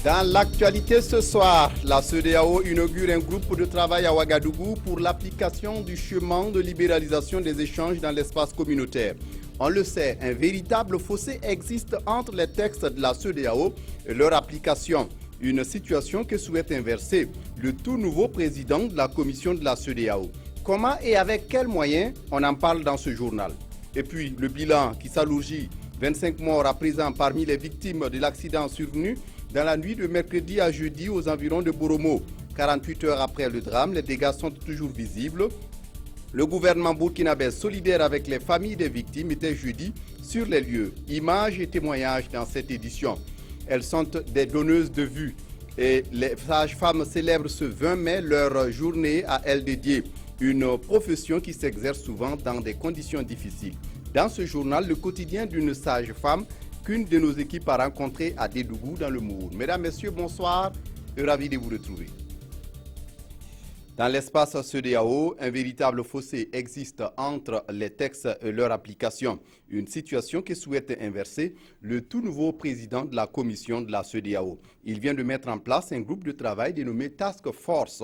Dans l'actualité ce soir, la CEDEAO inaugure un groupe de travail à Ouagadougou pour l'application du chemin de libéralisation des échanges dans l'espace communautaire. On le sait, un véritable fossé existe entre les textes de la CEDEAO et leur application. Une situation que souhaite inverser le tout nouveau président de la commission de la CEDEAO. Comment et avec quels moyens? On en parle dans ce journal. Et puis, le bilan qui s'alourdit, 25 morts à présent parmi les victimes de l'accident survenu dans la nuit de mercredi à jeudi aux environs de Boromo. 48 heures après le drame, les dégâts sont toujours visibles. Le gouvernement burkinabé solidaire avec les familles des victimes était jeudi sur les lieux. Images et témoignages dans cette édition. Elles sont des donneuses de vue. Et les sages-femmes célèbrent ce 20 mai leur journée à elles dédiée. Une profession qui s'exerce souvent dans des conditions difficiles. Dans ce journal, le quotidien d'une sage-femme qu'une de nos équipes a rencontrée à Dédougou dans le Mouhoun. Mesdames, Messieurs, bonsoir et ravi de vous retrouver. Dans l'espace CEDEAO, un véritable fossé existe entre les textes et leur application. Une situation que souhaite inverser le tout nouveau président de la commission de la CEDEAO. Il vient de mettre en place un groupe de travail dénommé Task Force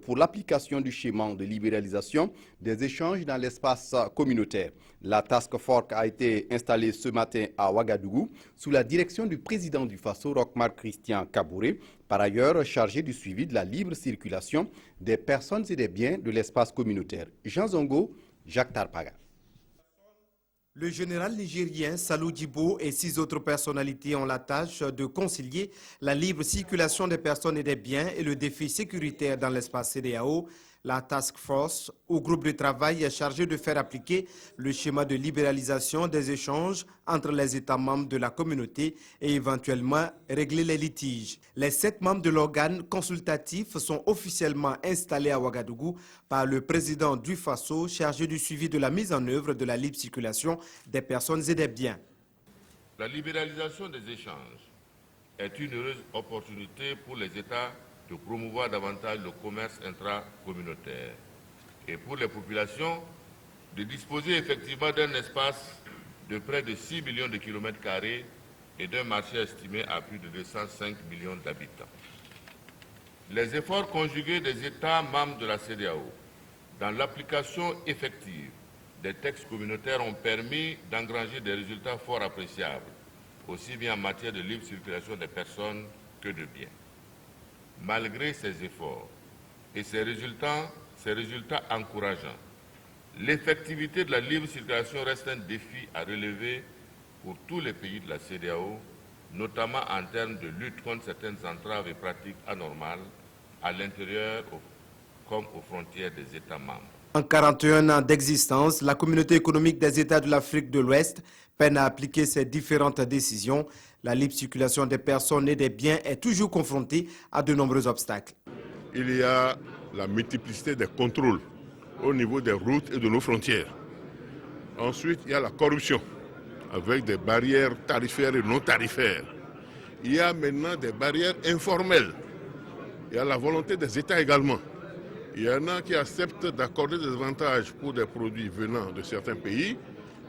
pour l'application du schéma de libéralisation des échanges dans l'espace communautaire. La Task Force a été installée ce matin à Ouagadougou sous la direction du président du Faso, Roch-Marc Christian Kabouré, par ailleurs chargé du suivi de la libre circulation des personnes et des biens de l'espace communautaire. Jean Zongo, Jacques Tarpaga. Le général nigérien Salou Djibo et 6 autres personnalités ont la tâche de concilier la libre circulation des personnes et des biens et le défi sécuritaire dans l'espace CEDEAO. La Task Force, ou groupe de travail, est chargé de faire appliquer le schéma de libéralisation des échanges entre les États membres de la communauté et éventuellement régler les litiges. Les 7 membres de l'organe consultatif sont officiellement installés à Ouagadougou par le président du Faso, chargé du suivi de la mise en œuvre de la libre circulation des personnes et des biens. La libéralisation des échanges est une heureuse opportunité pour les États de promouvoir davantage le commerce intracommunautaire et pour les populations de disposer effectivement d'un espace de près de 6 millions de kilomètres carrés et d'un marché estimé à plus de 205 millions d'habitants. Les efforts conjugués des États membres de la CEDEAO dans l'application effective des textes communautaires ont permis d'engranger des résultats fort appréciables, aussi bien en matière de libre circulation des personnes que de biens. Malgré ces efforts et ces résultats encourageants, l'effectivité de la libre circulation reste un défi à relever pour tous les pays de la CEDEAO, notamment en termes de lutte contre certaines entraves et pratiques anormales à l'intérieur comme aux frontières des États membres. En 41 ans d'existence, la communauté économique des États de l'Afrique de l'Ouest peine à appliquer ces différentes décisions. La libre circulation des personnes et des biens est toujours confrontée à de nombreux obstacles. Il y a la multiplicité des contrôles au niveau des routes et de nos frontières. Ensuite, il y a la corruption avec des barrières tarifaires et non tarifaires. Il y a maintenant des barrières informelles. Il y a la volonté des États également. Il y en a qui acceptent d'accorder des avantages pour des produits venant de certains pays,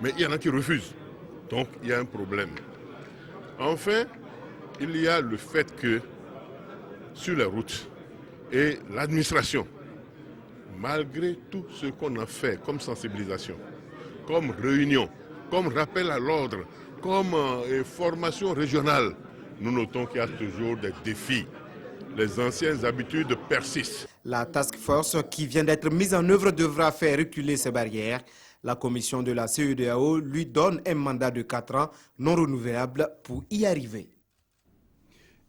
mais il y en a qui refusent. Donc, il y a un problème. Enfin, il y a le fait que sur les routes et l'administration, malgré tout ce qu'on a fait comme sensibilisation, comme réunion, comme rappel à l'ordre, comme formation régionale, nous notons qu'il y a toujours des défis. Les anciennes habitudes persistent. La task force qui vient d'être mise en œuvre devra faire reculer ces barrières. La commission de la CEDEAO lui donne un mandat de 4 ans non renouvelable pour y arriver.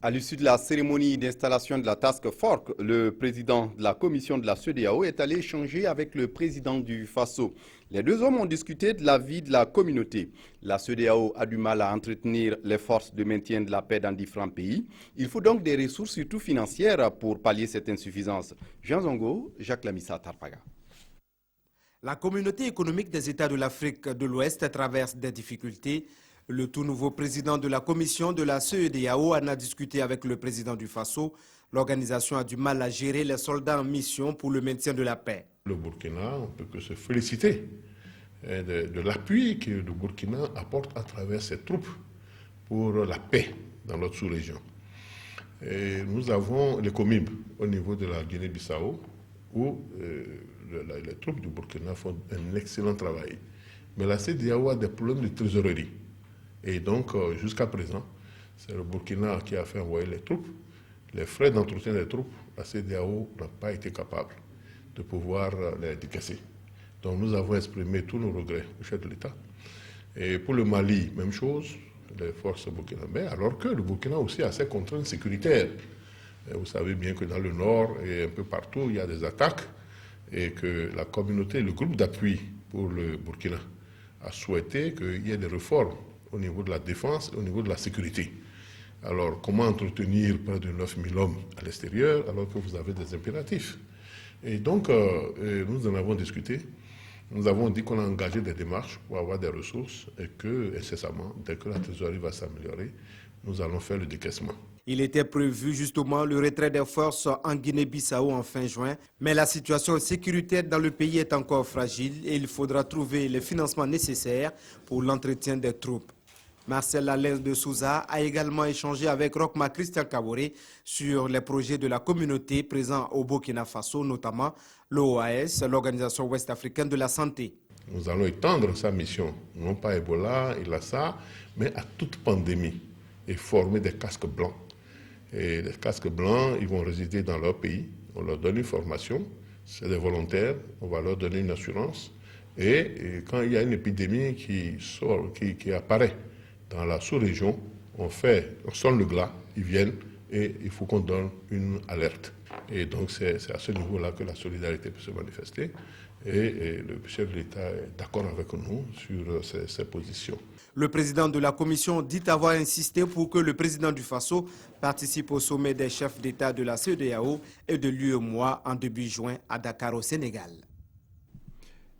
À l'issue de la cérémonie d'installation de la Task Force, le président de la commission de la CEDEAO est allé échanger avec le président du Faso. Les deux hommes ont discuté de la vie de la communauté. La CEDEAO a du mal à entretenir les forces de maintien de la paix dans différents pays. Il faut donc des ressources, surtout financières, pour pallier cette insuffisance. Jean Zongo, Jacques Lamissa Tarpaga. La communauté économique des États de l'Afrique de l'Ouest traverse des difficultés. Le tout nouveau président de la commission de la CEDEAO en a discuté avec le président du Faso. L'organisation a du mal à gérer les soldats en mission pour le maintien de la paix. Le Burkina, on ne peut que se féliciter de l'appui que le Burkina apporte à travers ses troupes pour la paix dans notre sous-région. Et nous avons les COMIB au niveau de la Guinée-Bissau, où les troupes du Burkina font un excellent travail. Mais la CEDEAO a des problèmes de trésorerie. Et donc, jusqu'à présent, c'est le Burkina qui a fait envoyer les troupes. Les frais d'entretien des troupes, la CEDEAO n'a pas été capable de pouvoir les décaisser. Donc, nous avons exprimé tous nos regrets au chef de l'État. Et pour le Mali, même chose, les forces burkinabées, alors que le Burkina aussi a ses contraintes sécuritaires. Et vous savez bien que dans le nord et un peu partout, il y a des attaques et que la communauté, le groupe d'appui pour le Burkina a souhaité qu'il y ait des réformes au niveau de la défense et au niveau de la sécurité. Alors, comment entretenir près de 9000 hommes à l'extérieur alors que vous avez des impératifs? Et donc, nous en avons discuté. Nous avons dit qu'on a engagé des démarches pour avoir des ressources et que, incessamment, dès que la trésorerie va s'améliorer, nous allons faire le décaissement. Il était prévu justement le retrait des forces en Guinée-Bissau en fin juin, mais la situation sécuritaire dans le pays est encore fragile et il faudra trouver les financements nécessaires pour l'entretien des troupes. Marcel Alain de Souza a également échangé avec Rochma Christian Kaboré sur les projets de la communauté présents au Burkina Faso, notamment l'OAS, l'Organisation ouest-africaine de la santé. Nous allons étendre sa mission, non pas Ebola et Lassa, mais à toute pandémie, et former des casques blancs. Et les casques blancs, ils vont résider dans leur pays, on leur donne une formation, c'est des volontaires, on va leur donner une assurance, et quand il y a une épidémie qui apparaît dans la sous-région, on sonne le glas, ils viennent et il faut qu'on donne une alerte. Et donc c'est à ce niveau-là que la solidarité peut se manifester et le chef de l'État est d'accord avec nous sur ces positions. Le président de la commission dit avoir insisté pour que le président du Faso participe au sommet des chefs d'État de la CEDEAO et de l'UEMOA en début juin à Dakar au Sénégal.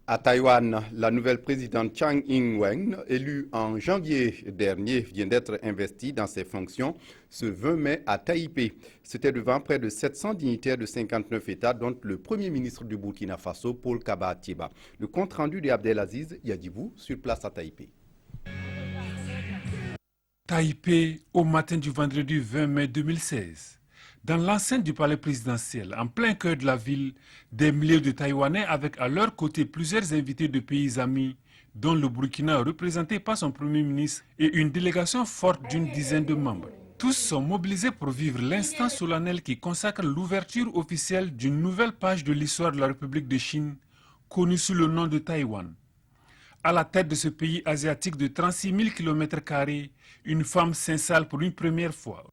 À Taïwan, la nouvelle présidente Tsai Ing-wen, élue en janvier dernier, vient d'être investie dans ses fonctions ce 20 mai à Taipei. C'était devant près de 700 dignitaires de 59 États, dont le Premier ministre du Burkina Faso, Paul Kaba Atieba. Le compte-rendu de Abdelaziz Yadibou sur place à Taipei. Taipei, au matin du vendredi 20 mai 2016. Dans l'enceinte du palais présidentiel, en plein cœur de la ville, des milliers de Taïwanais avec à leur côté plusieurs invités de pays amis, dont le Burkina représenté par son premier ministre et une délégation forte d'une dizaine de membres. Tous sont mobilisés pour vivre l'instant solennel qui consacre l'ouverture officielle d'une nouvelle page de l'histoire de la République de Chine, connue sous le nom de Taïwan. À la tête de ce pays asiatique de 36 000 km², une femme s'installe pour une première fois.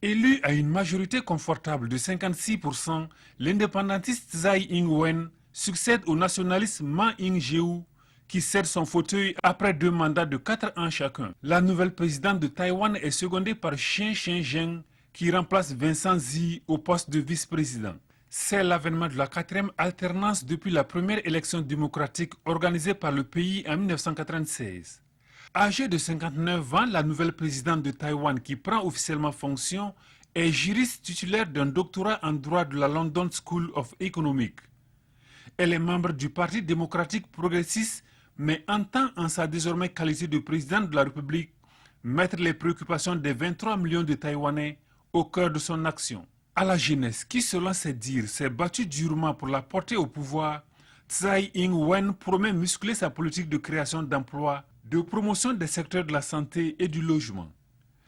Élu à une majorité confortable de 56%, l'indépendantiste Tsai Ing-wen succède au nationaliste Ma Ying-jeou qui cède son fauteuil après 2 mandats de 4 ans chacun. La nouvelle présidente de Taïwan est secondée par Chen Shenzhen qui remplace Vincent Zi au poste de vice-président. C'est l'avènement de la 4e alternance depuis la première élection démocratique organisée par le pays en 1996. Âgée de 59 ans, la nouvelle présidente de Taïwan qui prend officiellement fonction est juriste titulaire d'un doctorat en droit de la London School of Economics. Elle est membre du Parti démocratique progressiste, mais entend en sa désormais qualité de présidente de la République mettre les préoccupations des 23 millions de Taïwanais au cœur de son action. À la jeunesse qui, selon ses dires, s'est battue durement pour la porter au pouvoir, Tsai Ing-wen promet muscler sa politique de création d'emplois, de promotion des secteurs de la santé et du logement.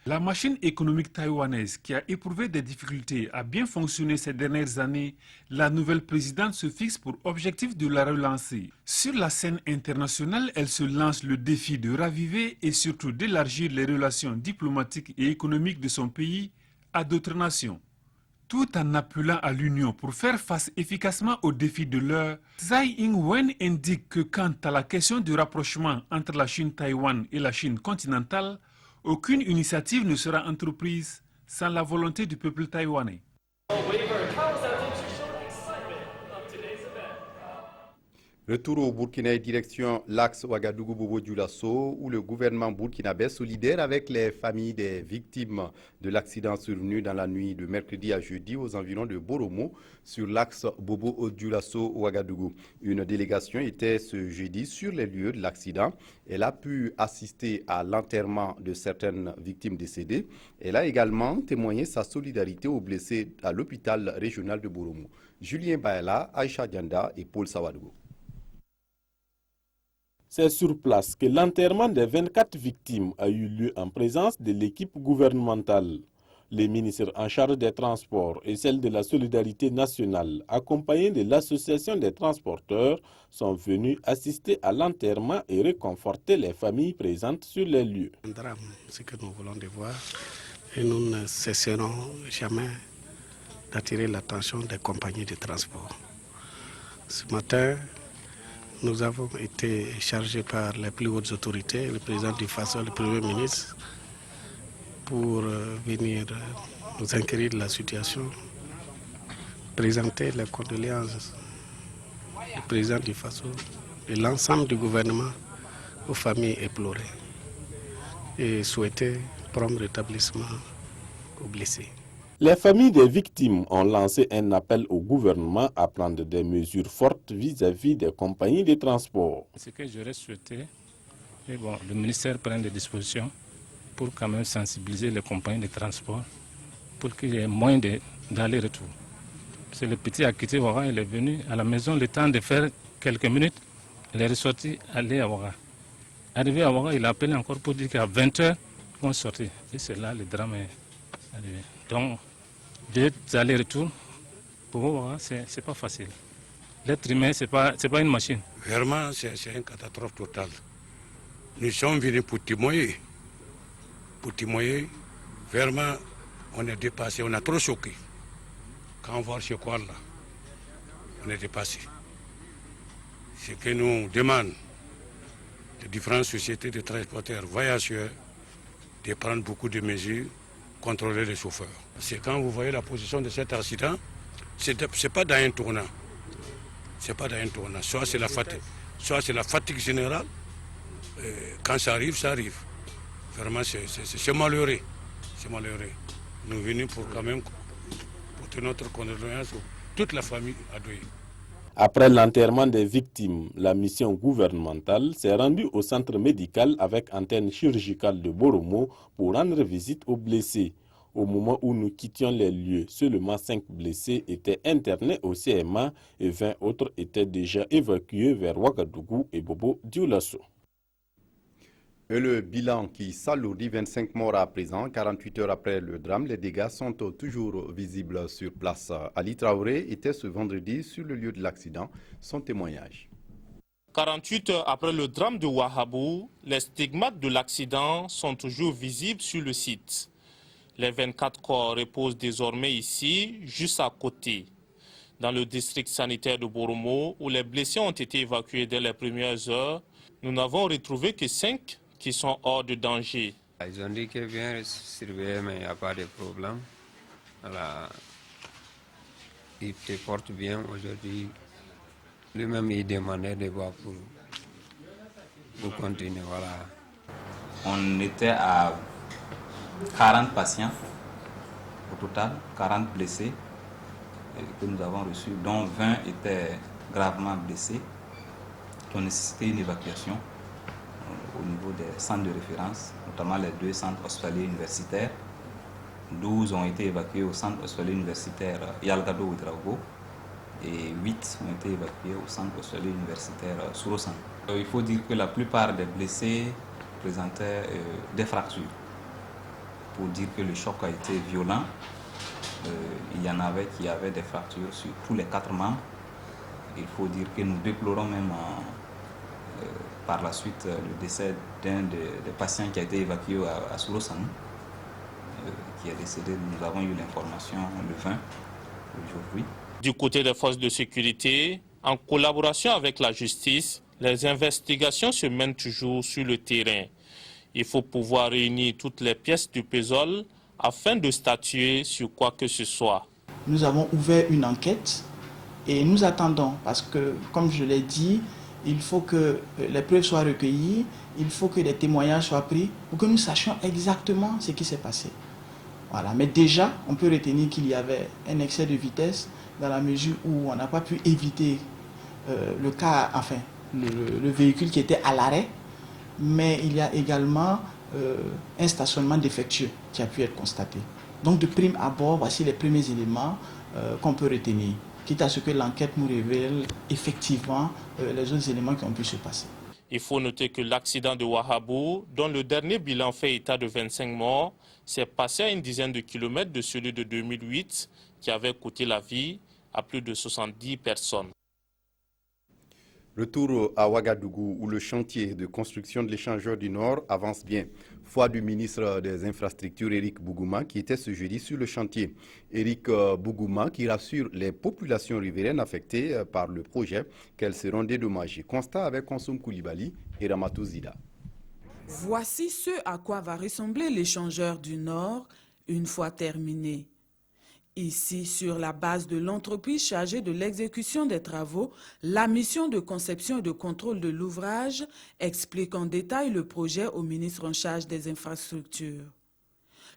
La machine économique taïwanaise qui a éprouvé des difficultés à bien fonctionner ces dernières années, la nouvelle présidente se fixe pour objectif de la relancer. Sur la scène internationale, elle se lance le défi de raviver et surtout d'élargir les relations diplomatiques et économiques de son pays à d'autres nations. Tout en appelant à l'union pour faire face efficacement aux défis de l'heure, Tsai Ing-wen indique que quant à la question du rapprochement entre la Chine-Taïwan et la Chine continentale, aucune initiative ne sera entreprise sans la volonté du peuple taïwanais. Retour au Burkina et direction l'axe Ouagadougou-Bobo-Dioulasso où le gouvernement burkinabé solidaire avec les familles des victimes de l'accident survenu dans la nuit de mercredi à jeudi aux environs de Boromo sur l'axe Bobo-Dioulasso-Ouagadougou. Une délégation était ce jeudi sur les lieux de l'accident. Elle a pu assister à l'enterrement de certaines victimes décédées. Elle a également témoigné sa solidarité aux blessés à l'hôpital régional de Boromo. Julien Baela, Aïcha Dianda et Paul Sawadougou. C'est sur place que l'enterrement des 24 victimes a eu lieu en présence de l'équipe gouvernementale. Les ministres en charge des transports et celle de la solidarité nationale, accompagnés de l'association des transporteurs, sont venus assister à l'enterrement et réconforter les familles présentes sur les lieux. Un drame, c'est ce que nous voulons de voir et nous ne cesserons jamais d'attirer l'attention des compagnies de transport. Ce matin, nous avons été chargés par les plus hautes autorités, le président du FASO, le Premier ministre, pour venir nous inquiéter de la situation, présenter les condoléances du président du FASO et l'ensemble du gouvernement aux familles éplorées et souhaiter prompt rétablissement aux blessés. Les familles des victimes ont lancé un appel au gouvernement à prendre des mesures fortes vis-à-vis des compagnies de transport. Ce que j'aurais souhaité, le ministère prenne des dispositions pour quand même sensibiliser les compagnies de transport pour qu'il y ait moins d'aller-retour. C'est le petit a quitté Ouaga, il est venu à la maison le temps de faire quelques minutes, il est ressorti, aller à Ouaga. Arrivé à Ouaga, il a appelé encore pour dire qu'à 20h, ils vont sortir. Et c'est là le drame est arrivé. Donc, des allers-retours, pour Ouaga, c'est pas facile. L'être humain, c'est pas une machine. Vraiment, c'est une catastrophe totale. Nous sommes venus pour témoigner. Pour témoigner, vraiment, on est dépassé, on a trop choqué. Quand on voit ce quoi là, on est dépassé. Ce que nous demandons les différentes sociétés de transporteurs voyageurs de prendre beaucoup de mesures, contrôler les chauffeurs. C'est quand vous voyez la position de cet accident, c'est pas dans un tournant. C'est pas dans un tournant. Soit c'est la fatigue générale. Quand ça arrive, ça arrive. Vraiment, c'est malheureux. C'est malheureux. Nous venons pour quand même porter notre condoléance à toute la famille endeuillée. Après l'enterrement des victimes, la mission gouvernementale s'est rendue au centre médical avec antenne chirurgicale de Boromo pour rendre visite aux blessés. Au moment où nous quittions les lieux, seulement 5 blessés étaient internés au CMA et 20 autres étaient déjà évacués vers Ouagadougou et Bobo-Dioulasso. Et le bilan qui s'alourdit, 25 morts à présent, 48 heures après le drame, les dégâts sont toujours visibles sur place. Ali Traoré était ce vendredi sur le lieu de l'accident, son témoignage. 48 heures après le drame de Ouahabou, les stigmates de l'accident sont toujours visibles sur le site. Les 24 corps reposent désormais ici, juste à côté. Dans le district sanitaire de Boromo, où les blessés ont été évacués dès les premières heures, nous n'avons retrouvé que 5 qui sont hors de danger. Ils ont dit qu'ils viennent surveiller, mais il n'y a pas de problème. Voilà. Il te porte bien aujourd'hui. Lui-même, il demandait de voir pour continuer. Voilà. On était à 40 patients au total, 40 blessés que nous avons reçus, dont 20 étaient gravement blessés, qui ont nécessité une évacuation au niveau des centres de référence, notamment les 2 centres hospitaliers universitaires. 12 ont été évacués au centre hospitalier universitaire Yalgado Ouedraogo et 8 ont été évacués au centre hospitalier universitaire Sourosan. Il faut dire que la plupart des blessés présentaient des fractures. Pour dire que le choc a été violent, il y en avait qui avaient des fractures sur tous les 4 membres. Il faut dire que nous déplorons même par la suite le décès d'un des patients qui a été évacué à Sourosan, qui est décédé. Nous avons eu l'information le 20 aujourd'hui. Du côté des forces de sécurité, en collaboration avec la justice, les investigations se mènent toujours sur le terrain. Il faut pouvoir réunir toutes les pièces du puzzle afin de statuer sur quoi que ce soit. Nous avons ouvert une enquête Et nous attendons, parce que, comme je l'ai dit, il faut que les preuves soient recueillies, il faut que des témoignages soient pris pour que nous sachions exactement ce qui s'est passé. Voilà. Mais déjà, on peut retenir qu'il y avait un excès de vitesse dans la mesure où on n'a pas pu éviter le cas, enfin, le véhicule qui était à l'arrêt, mais il y a également un stationnement défectueux qui a pu être constaté. Donc de prime abord, voici les premiers éléments qu'on peut retenir, quitte à ce que l'enquête nous révèle effectivement les autres éléments qui ont pu se passer. Il faut noter que l'accident de Ouahabou, dont le dernier bilan fait état de 25 morts, s'est passé à une dizaine de kilomètres de celui de 2008 qui avait coûté la vie à plus de 70 personnes. Retour à Ouagadougou où le chantier de construction de l'échangeur du Nord avance bien. Foi du ministre des Infrastructures Éric Bougouma qui était ce jeudi sur le chantier. Éric Bougouma qui rassure les populations riveraines affectées par le projet qu'elles seront dédommagées. Constat avec Konsoum Koulibaly et Ramatou Zida. Voici ce à quoi va ressembler l'échangeur du Nord une fois terminé. Ici, sur la base de l'entreprise chargée de l'exécution des travaux, la mission de conception et de contrôle de l'ouvrage explique en détail le projet au ministre en charge des infrastructures.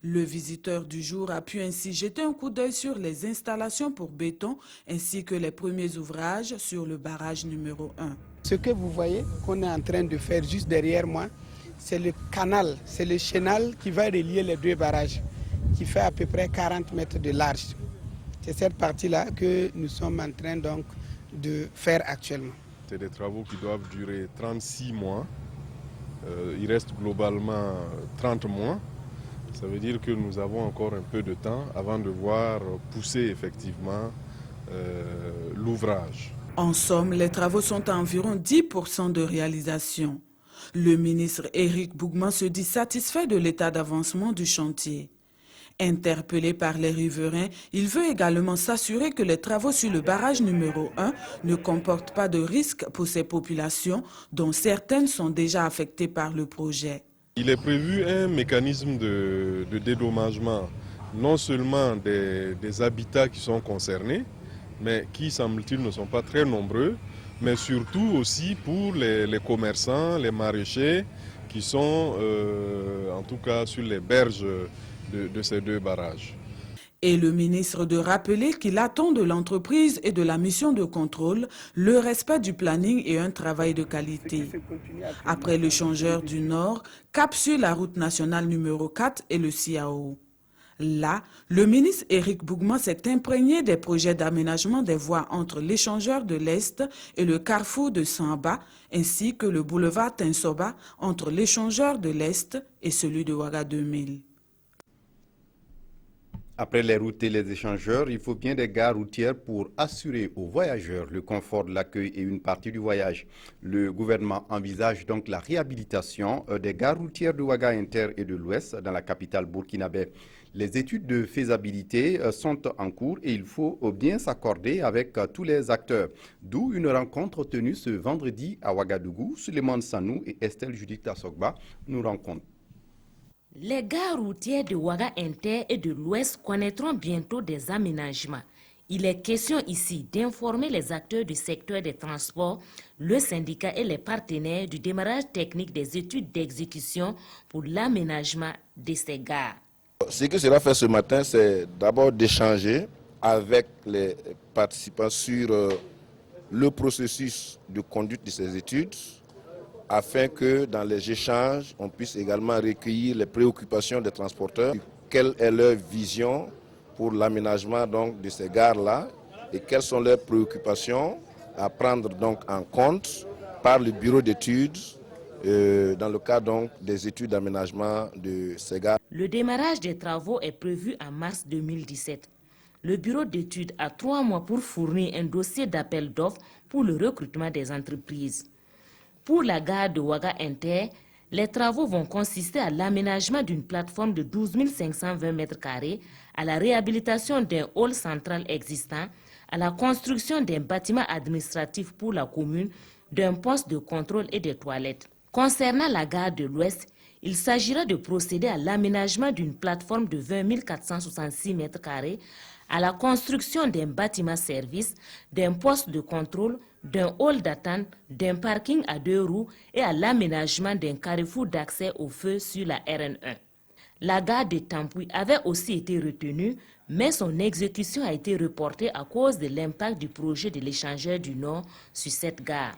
Le visiteur du jour a pu ainsi jeter un coup d'œil sur les installations pour béton ainsi que les premiers ouvrages sur le barrage numéro 1. Ce que vous voyez qu'on est en train de faire juste derrière moi, c'est le canal, c'est le chenal qui va relier les deux barrages, qui fait à peu près 40 mètres de large. C'est cette partie-là que nous sommes en train donc de faire actuellement. C'est des travaux qui doivent durer 36 mois. Il reste globalement 30 mois. Ça veut dire que nous avons encore un peu de temps avant de voir pousser effectivement l'ouvrage. En somme, les travaux sont à environ 10% de réalisation. Le ministre Éric Bougouma se dit satisfait de l'état d'avancement du chantier. Interpellé par les riverains, il veut également s'assurer que les travaux sur le barrage numéro 1 ne comportent pas de risques pour ces populations, dont certaines sont déjà affectées par le projet. Il est prévu un mécanisme de dédommagement, non seulement des habitats qui sont concernés, mais qui, semble-t-il, ne sont pas très nombreux, mais surtout aussi pour les commerçants, les maraîchers, qui sont en tout cas sur les berges de ces deux barrages. Et le ministre de rappeler qu'il attend de l'entreprise et de la mission de contrôle le respect du planning et un travail de qualité. Après l'échangeur du Nord, cap sur la route nationale numéro 4 et le CIAO. Là, le ministre Éric Bougouma s'est imprégné des projets d'aménagement des voies entre l'échangeur de l'Est et le carrefour de Samba, ainsi que le boulevard Tinsoba entre l'échangeur de l'Est et celui de Ouaga 2000. Après les routes et les échangeurs, il faut bien des gares routières pour assurer aux voyageurs le confort de l'accueil et une partie du voyage. Le gouvernement envisage donc la réhabilitation des gares routières de Ouaga Inter et de l'Ouest dans la capitale burkinabé. Les études de faisabilité sont en cours et il faut bien s'accorder avec tous les acteurs. D'où une rencontre tenue ce vendredi à Ouagadougou. Suleiman Sanou et Estelle Judith Tassogba nous rencontrent. Les gares routières de Ouaga Inter et de l'Ouest connaîtront bientôt des aménagements. Il est question ici d'informer les acteurs du secteur des transports, le syndicat et les partenaires du démarrage technique des études d'exécution pour l'aménagement de ces gares. Ce que cela fait ce matin, c'est d'abord d'échanger avec les participants sur le processus de conduite de ces études, afin que dans les échanges, on puisse également recueillir les préoccupations des transporteurs. Quelle est leur vision pour l'aménagement donc de ces gares-là et quelles sont leurs préoccupations à prendre donc en compte par le bureau d'études dans le cadre donc des études d'aménagement de ces gares. Le démarrage des travaux est prévu en mars 2017. Le bureau d'études a 3 mois pour fournir un dossier d'appel d'offres pour le recrutement des entreprises. Pour la gare de Ouaga Inter, les travaux vont consister à l'aménagement d'une plateforme de 12 520 m², à la réhabilitation d'un hall central existant, à la construction d'un bâtiment administratif pour la commune, d'un poste de contrôle et des toilettes. Concernant la gare de l'Ouest, il s'agira de procéder à l'aménagement d'une plateforme de 20 466 m², à la construction d'un bâtiment-service, d'un poste de contrôle, d'un hall d'attente, d'un parking à 2 roues et à l'aménagement d'un carrefour d'accès au feu sur la RN1. La gare de Tampuy avait aussi été retenue, mais son exécution a été reportée à cause de l'impact du projet de l'échangeur du Nord sur cette gare.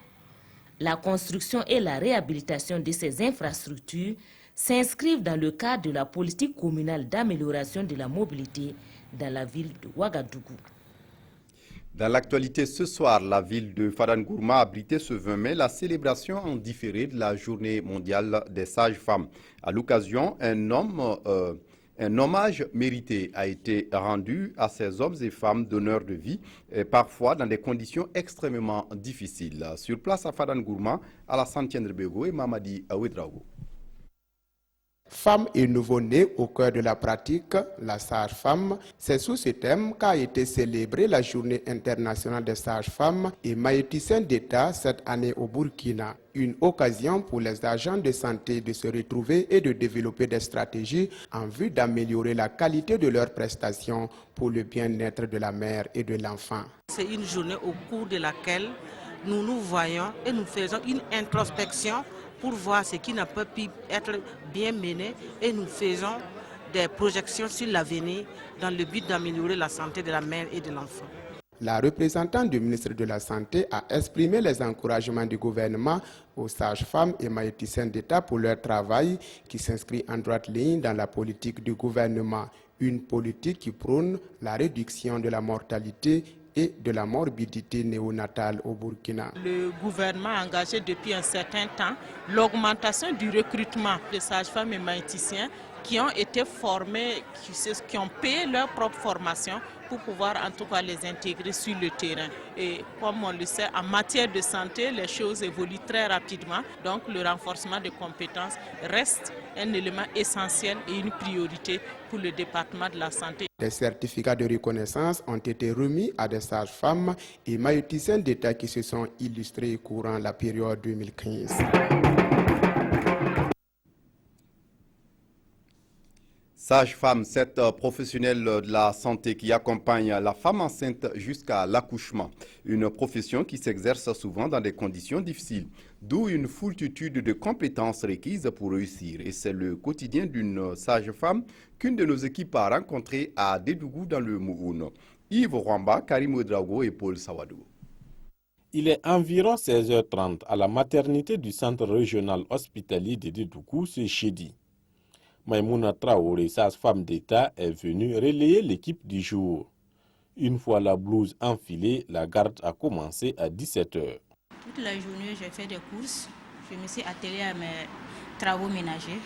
La construction et la réhabilitation de ces infrastructures s'inscrivent dans le cadre de la politique communale d'amélioration de la mobilité dans la ville de Ouagadougou. Dans l'actualité ce soir, la ville de Fadangourma a abrité ce 20 mai la célébration en différé de la journée mondiale des sages-femmes. À l'occasion, un hommage mérité a été rendu à ces hommes et femmes donneurs de vie, et parfois dans des conditions extrêmement difficiles. Sur place à Fadangourma, Alassane Tiendrebego et Mamadi Aouedraogo. Femmes et nouveau-nés au cœur de la pratique, la sage-femme, c'est sous ce thème qu'a été célébrée la Journée internationale des sages-femmes et maïticiennes d'État cette année au Burkina. Une occasion pour les agents de santé de se retrouver et de développer des stratégies en vue d'améliorer la qualité de leurs prestations pour le bien-être de la mère et de l'enfant. C'est une journée au cours de laquelle nous nous voyons et nous faisons une introspection pour voir ce qui n'a pas pu être bien mené et nous faisons des projections sur l'avenir dans le but d'améliorer la santé de la mère et de l'enfant. La représentante du ministre de la Santé a exprimé les encouragements du gouvernement aux sages-femmes et maïticiennes d'État pour leur travail qui s'inscrit en droite ligne dans la politique du gouvernement. Une politique qui prône la réduction de la mortalité et de la morbidité néonatale au Burkina. Le gouvernement a engagé depuis un certain temps l'augmentation du recrutement de sages-femmes et maïticiens qui ont été formés, qui ont payé leur propre formation pour pouvoir en tout cas les intégrer sur le terrain. Et comme on le sait, en matière de santé, les choses évoluent très rapidement. Donc le renforcement des compétences reste un élément essentiel et une priorité pour le département de la santé. Des certificats de reconnaissance ont été remis à des sages-femmes et maïticiennes d'État qui se sont illustrés courant la période 2015. Sage-femme, cette professionnelle de la santé qui accompagne la femme enceinte jusqu'à l'accouchement. Une profession qui s'exerce souvent dans des conditions difficiles, d'où une foultitude de compétences requises pour réussir. Et c'est le quotidien d'une sage-femme qu'une de nos équipes a rencontré à Dédougou dans le Mouhoun. Yves Rwamba, Karim Ouedraogo et Paul Sawadou. Il est environ 16h30 à la maternité du centre régional hospitalier de Dédougou ce jeudi. Maïmouna Traoré, sage-femme d'État, est venue relayer l'équipe du jour. Une fois la blouse enfilée, la garde a commencé à 17h. Toute la journée, j'ai fait des courses. Je me suis attelée à mes travaux ménagers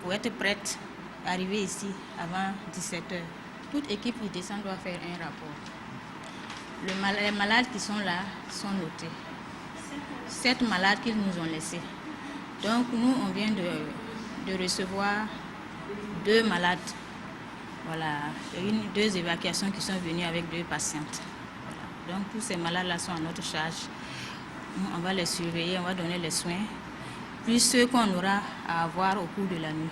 pour être prête à arriver ici avant 17h. Toute équipe qui descend doit faire un rapport. Les malades qui sont là sont notés. 7 malades qu'ils nous ont laissés. Donc nous, on vient de recevoir 2 malades. Voilà, il y a 2 évacuations qui sont venues avec 2 patientes. Voilà. Donc tous ces malades-là sont à notre charge. On va les surveiller, on va donner les soins, plus ceux qu'on aura à avoir au cours de la nuit.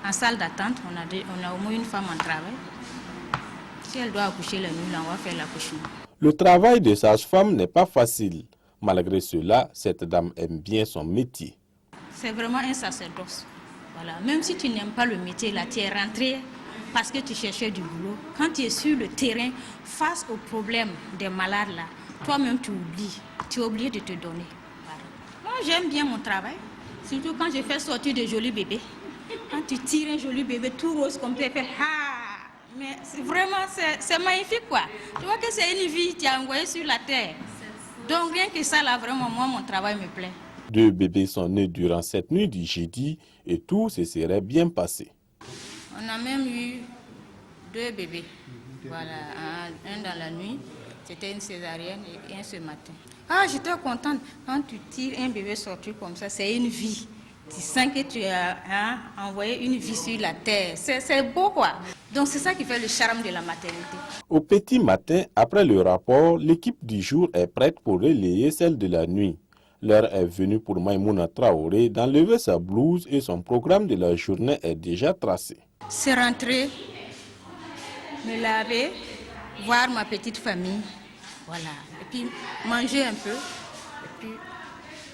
En salle d'attente, on a au moins une femme en travail. Si elle doit accoucher la nuit, là, on va faire l'accouchement. Le travail de sage-femme n'est pas facile. Malgré cela, cette dame aime bien son métier. C'est vraiment un sacerdoce. Voilà. Même si tu n'aimes pas le métier, là, tu es rentré parce que tu cherchais du boulot. Quand tu es sur le terrain, face aux problèmes des malades, là, toi-même tu oublies. Tu es obligé de te donner. Voilà. Moi, j'aime bien mon travail. Surtout quand je fais sortir de jolis bébés. Quand tu tires un joli bébé tout rose comme tu fais, mais vraiment, c'est magnifique, quoi. Tu vois que c'est une vie que tu as envoyée sur la terre. Donc rien que ça, là, vraiment, moi, mon travail me plaît. 2 bébés sont nés durant cette nuit du jeudi et tout se serait bien passé. On a même eu 2 bébés. Voilà, un dans la nuit, c'était une césarienne et un ce matin. J'étais contente. Quand tu tires un bébé sorti comme ça, c'est une vie. Tu sens que tu as envoyé une vie sur la terre. C'est beau, quoi. Donc c'est ça qui fait le charme de la maternité. Au petit matin, après le rapport, l'équipe du jour est prête pour relayer celle de la nuit. L'heure est venue pour Maïmouna Traoré d'enlever sa blouse et son programme de la journée est déjà tracé. C'est rentrer, me laver, voir ma petite famille, voilà. Et puis manger un peu, et puis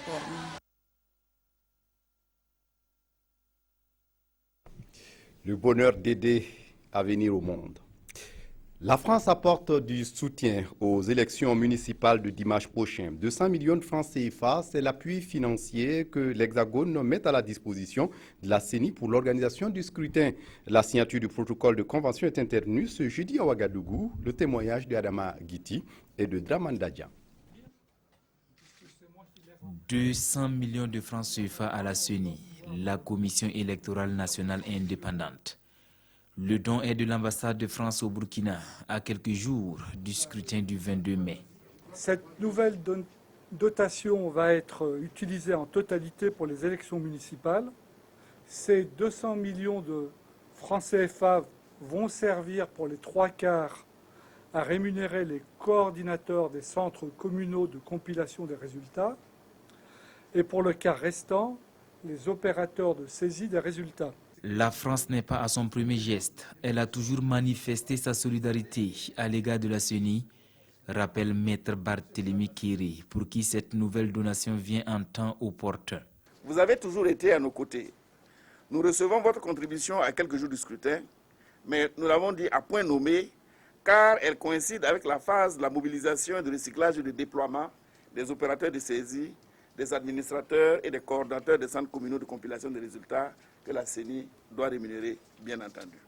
dormir. Le bonheur d'aider à venir au monde. La France apporte du soutien aux élections municipales de dimanche prochain. 200 millions de francs CFA, c'est l'appui financier que l'Hexagone met à la disposition de la CENI pour l'organisation du scrutin. La signature du protocole de convention est intervenue ce jeudi à Ouagadougou. Le témoignage de Adama Guiti et de Draman Dadja. 200 millions de francs CFA à la CENI, la Commission électorale nationale indépendante. Le don est de l'ambassade de France au Burkina, à quelques jours du scrutin du 22 mai. Cette nouvelle dotation va être utilisée en totalité pour les élections municipales. Ces 200 millions de francs CFA vont servir pour les 3/4 à rémunérer les coordinateurs des centres communaux de compilation des résultats et pour le quart restant, les opérateurs de saisie des résultats. La France n'est pas à son premier geste. Elle a toujours manifesté sa solidarité à l'égard de la CENI, rappelle Maître Barthélémy Kiri, pour qui cette nouvelle donation vient en temps opportun. Vous avez toujours été à nos côtés. Nous recevons votre contribution à quelques jours du scrutin, mais nous l'avons dit à point nommé, car elle coïncide avec la phase de la mobilisation et de recyclage et de déploiement des opérateurs de saisie, des administrateurs et des coordonnateurs des centres communaux de compilation des résultats que la CENI doit rémunérer, bien entendu.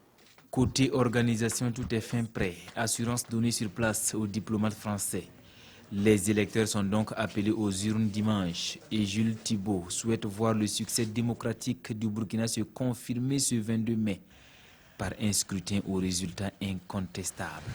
Côté organisation, tout est fin prêt. Assurance donnée sur place aux diplomates français. Les électeurs sont donc appelés aux urnes dimanche. Et Jules Thibault souhaite voir le succès démocratique du Burkina se confirmer ce 22 mai par un scrutin aux résultats incontestables.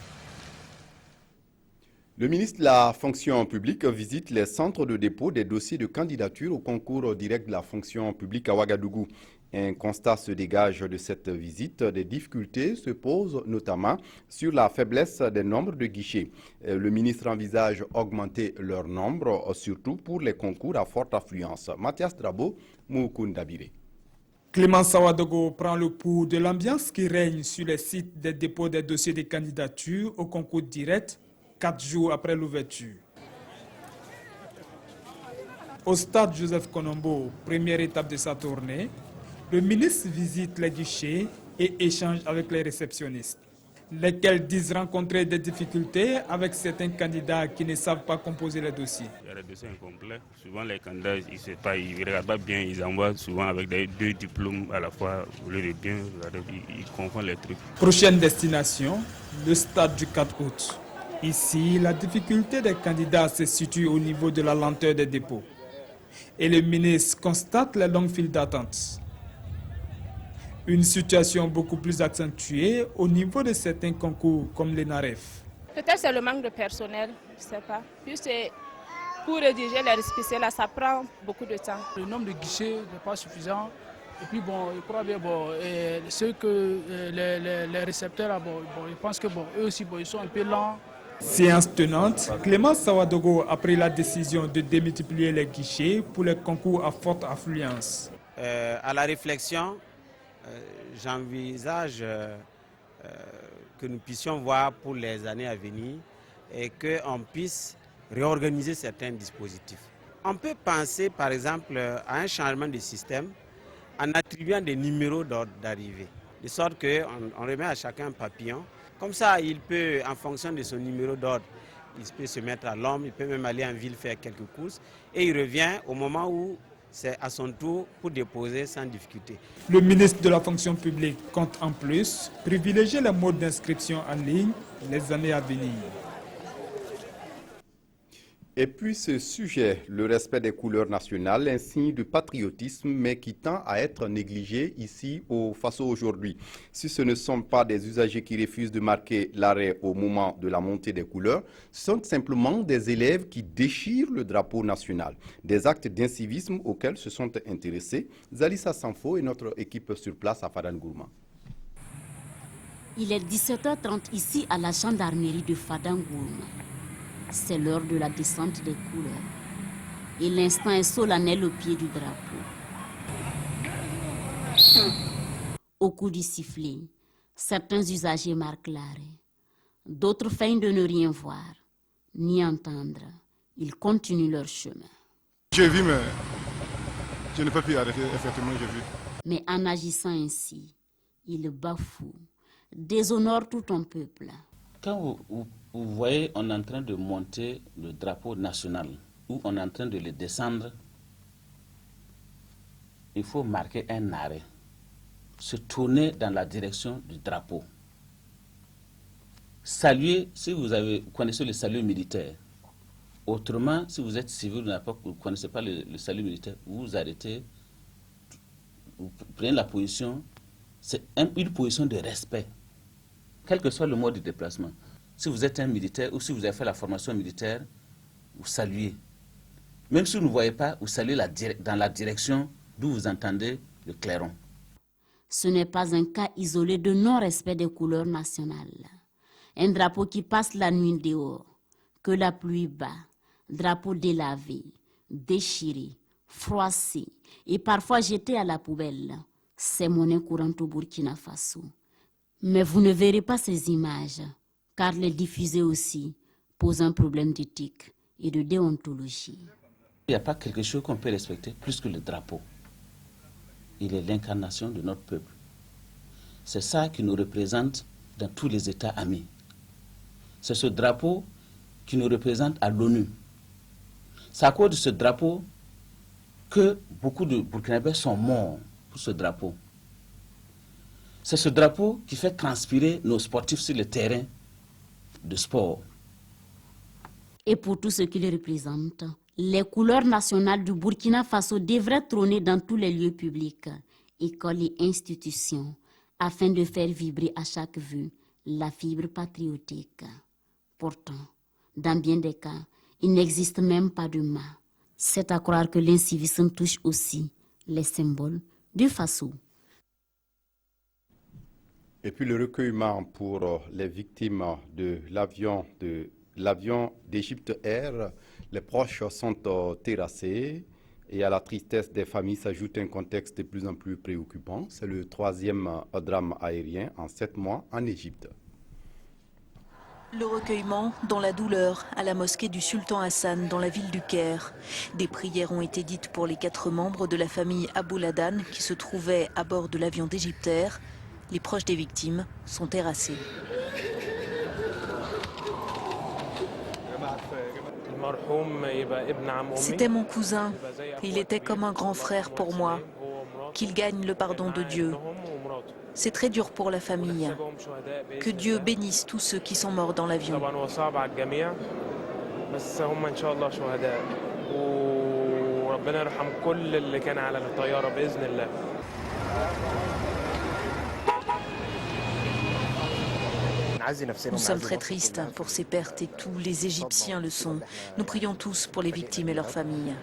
Le ministre de la fonction publique visite les centres de dépôt des dossiers de candidature au concours direct de la fonction publique à Ouagadougou. Un constat se dégage de cette visite. Des difficultés se posent notamment sur la faiblesse des nombres de guichets. Le ministre envisage augmenter leur nombre, surtout pour les concours à forte affluence. Mathias Drabo, Moukoundabire. Clément Sawadogo prend le pouls de l'ambiance qui règne sur les sites des dépôts des dossiers de candidature au concours direct 4 jours après l'ouverture. Au stade Joseph Konombo, première étape de sa tournée, le ministre visite les guichets et échange avec les réceptionnistes, lesquels disent rencontrer des difficultés avec certains candidats qui ne savent pas composer les dossiers. Il y a des dossiers incomplets. Souvent, les candidats, ils ne regardent pas bien, ils envoient souvent avec 2 diplômes à la fois, au lieu de bien regarder, ils confondent les trucs. Prochaine destination, le stade du 4 août. Ici, la difficulté des candidats se situe au niveau de la lenteur des dépôts. Et le ministre constate les longues files d'attente. Une situation beaucoup plus accentuée au niveau de certains concours comme l'ENAREF. Peut-être c'est le manque de personnel, je ne sais pas. Puis c'est pour rédiger les récépissés, là, ça prend beaucoup de temps. Le nombre de guichets n'est pas suffisant. Et puis bon, je crois bien, ceux que les récepteurs, là, je pense que eux aussi, ils sont un peu lents. Séance tenante, Clément Sawadogo a pris la décision de démultiplier les guichets pour les concours à forte affluence. À la réflexion, j'envisage que nous puissions voir pour les années à venir et qu'on puisse réorganiser certains dispositifs. On peut penser par exemple à un changement de système en attribuant des numéros d'ordre d'arrivée, de sorte qu'on remet à chacun un papillon. Comme ça, il peut, en fonction de son numéro d'ordre, il peut se mettre à l'ombre, il peut même aller en ville faire quelques courses et il revient au moment où c'est à son tour pour déposer sans difficulté. Le ministre de la fonction publique compte en plus privilégier les modes d'inscription en ligne les années à venir. Et puis ce sujet, le respect des couleurs nationales, un signe de patriotisme, mais qui tend à être négligé ici au Faso aujourd'hui. Si ce ne sont pas des usagers qui refusent de marquer l'arrêt au moment de la montée des couleurs, ce sont simplement des élèves qui déchirent le drapeau national. Des actes d'incivisme auxquels se sont intéressés Zalissa Sanfo et notre équipe sur place à Fadangourma. Il est 17h30 ici à la gendarmerie de Fadangourma. C'est l'heure de la descente des couleurs. Et l'instant est solennel au pied du drapeau. Au coup du sifflet, certains usagers marquent l'arrêt. D'autres feignent de ne rien voir, ni entendre. Ils continuent leur chemin. J'ai vu, mais je ne peux plus arrêter, effectivement, j'ai vu. Mais en agissant ainsi, ils bafouent, déshonorent tout un peuple. Quand vous voyez, on est en train de monter le drapeau national, ou on est en train de le descendre, il faut marquer un arrêt, se tourner dans la direction du drapeau. Saluer, si vous connaissez le salut militaire. Autrement, si vous êtes civil, vous ne connaissez pas le salut militaire, vous vous arrêtez, vous prenez la position, c'est une position de respect, quel que soit le mode de déplacement. Si vous êtes un militaire ou si vous avez fait la formation militaire, vous saluez. Même si vous ne voyez pas, vous saluez dans la direction d'où vous entendez le clairon. Ce n'est pas un cas isolé de non-respect des couleurs nationales. Un drapeau qui passe la nuit dehors, que la pluie bat, drapeau délavé, déchiré, froissé et parfois jeté à la poubelle. C'est monnaie courante au Burkina Faso. Mais vous ne verrez pas ces images, car les diffuser aussi pose un problème d'éthique et de déontologie. Il n'y a pas quelque chose qu'on peut respecter plus que le drapeau. Il est l'incarnation de notre peuple. C'est ça qui nous représente dans tous les États amis. C'est ce drapeau qui nous représente à l'ONU. C'est à cause de ce drapeau que beaucoup de Burkinabés sont morts pour ce drapeau. C'est ce drapeau qui fait transpirer nos sportifs sur le terrain de sport. Et pour tout ce qu'il représente, les couleurs nationales du Burkina Faso devraient trôner dans tous les lieux publics, écoles et institutions, afin de faire vibrer à chaque vue la fibre patriotique. Pourtant, dans bien des cas, il n'existe même pas de mât. C'est à croire que l'incivisme touche aussi les symboles du Faso. Et puis le recueillement pour les victimes de l'avion d'Égypte Air, les proches sont terrassés et à la tristesse des familles s'ajoute un contexte de plus en plus préoccupant. C'est le 3e drame aérien en 7 mois en Égypte. Le recueillement dans la douleur à la mosquée du Sultan Hassan dans la ville du Caire. Des prières ont été dites pour les 4 membres de la famille Abou-Ladan qui se trouvaient à bord de l'avion d'Égypte Air. Les proches des victimes sont terrassés. C'était mon cousin. Il était comme un grand frère pour moi. Qu'il gagne le pardon de Dieu. C'est très dur pour la famille. Que Dieu bénisse tous ceux qui sont morts dans l'avion. Nous sommes très tristes pour ces pertes et tous les Égyptiens le sont. Nous prions tous pour les victimes et leurs familles.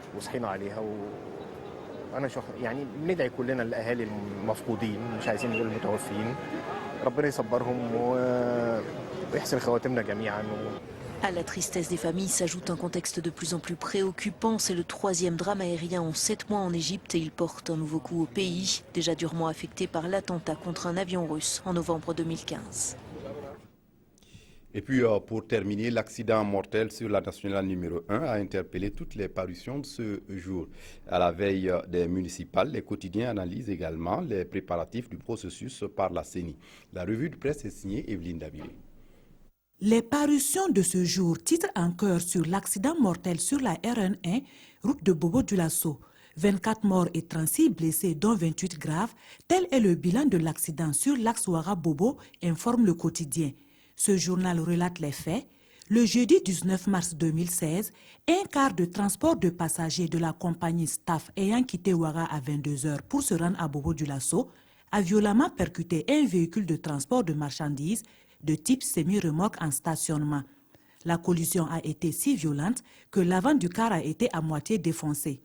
ندعي كلنا الاهالي المفقودين مش عايزين نقول المتوفين ربنا يصبرهم ويحسن خواتمنا جميعا. À la tristesse des familles s'ajoute un contexte de plus en plus préoccupant. C'est le 3e drame aérien en 7 mois en Égypte et il porte un nouveau coup au pays, déjà durement affecté par l'attentat contre un avion russe en novembre 2015. Et puis, pour terminer, l'accident mortel sur la nationale numéro 1 a interpellé toutes les parutions de ce jour. À la veille des municipales, les quotidiens analysent également les préparatifs du processus par la CENI. La revue de presse est signée Evelyne Daviré. Les parutions de ce jour titrent en chœur sur l'accident mortel sur la RN1, route de Bobo-Dioulasso. 24 morts et 36 blessés, dont 28 graves. Tel est le bilan de l'accident sur l'axe Ouara-Bobo, informe le quotidien. Ce journal relate les faits. Le jeudi 19 mars 2016, un car de transport de passagers de la compagnie Staff ayant quitté Ouara à 22h pour se rendre à Bobo-Dioulasso a violemment percuté un véhicule de transport de marchandises de type semi-remorque en stationnement. La collision a été si violente que l'avant du car a été à moitié défoncé.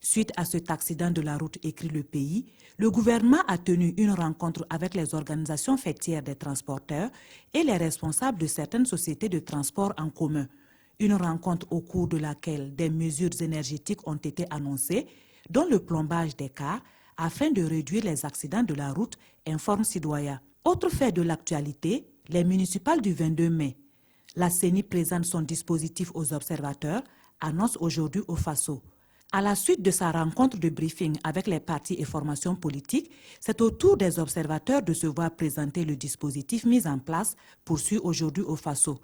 Suite à cet accident de la route, écrit Le Pays, le gouvernement a tenu une rencontre avec les organisations faîtières des transporteurs et les responsables de certaines sociétés de transport en commun. Une rencontre au cours de laquelle des mesures énergétiques ont été annoncées, dont le plombage des cars, afin de réduire les accidents de la route, informe Sidoya. Autre fait de l'actualité, les municipales du 22 mai. La CENI présente son dispositif aux observateurs, annonce aujourd'hui au FASO. À la suite de sa rencontre de briefing avec les partis et formations politiques, c'est au tour des observateurs de se voir présenter le dispositif mis en place, poursuit aujourd'hui au FASO.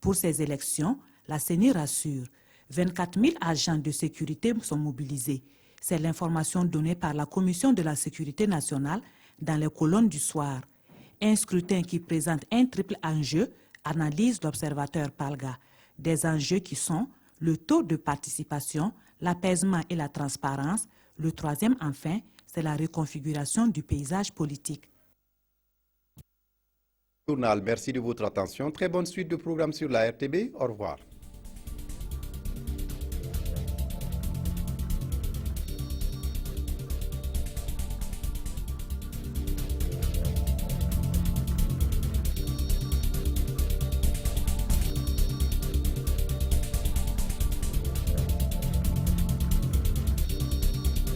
Pour ces élections, la CENI rassure, 24 000 agents de sécurité sont mobilisés. C'est l'information donnée par la Commission de la sécurité nationale dans les colonnes du soir. Un scrutin qui présente un triple enjeu, analyse l'observateur Palga. Des enjeux qui sont le taux de participation, l'apaisement et la transparence. Le troisième, enfin, c'est la reconfiguration du paysage politique. Journal, merci de votre attention. Très bonne suite de programmes sur la RTB. Au revoir.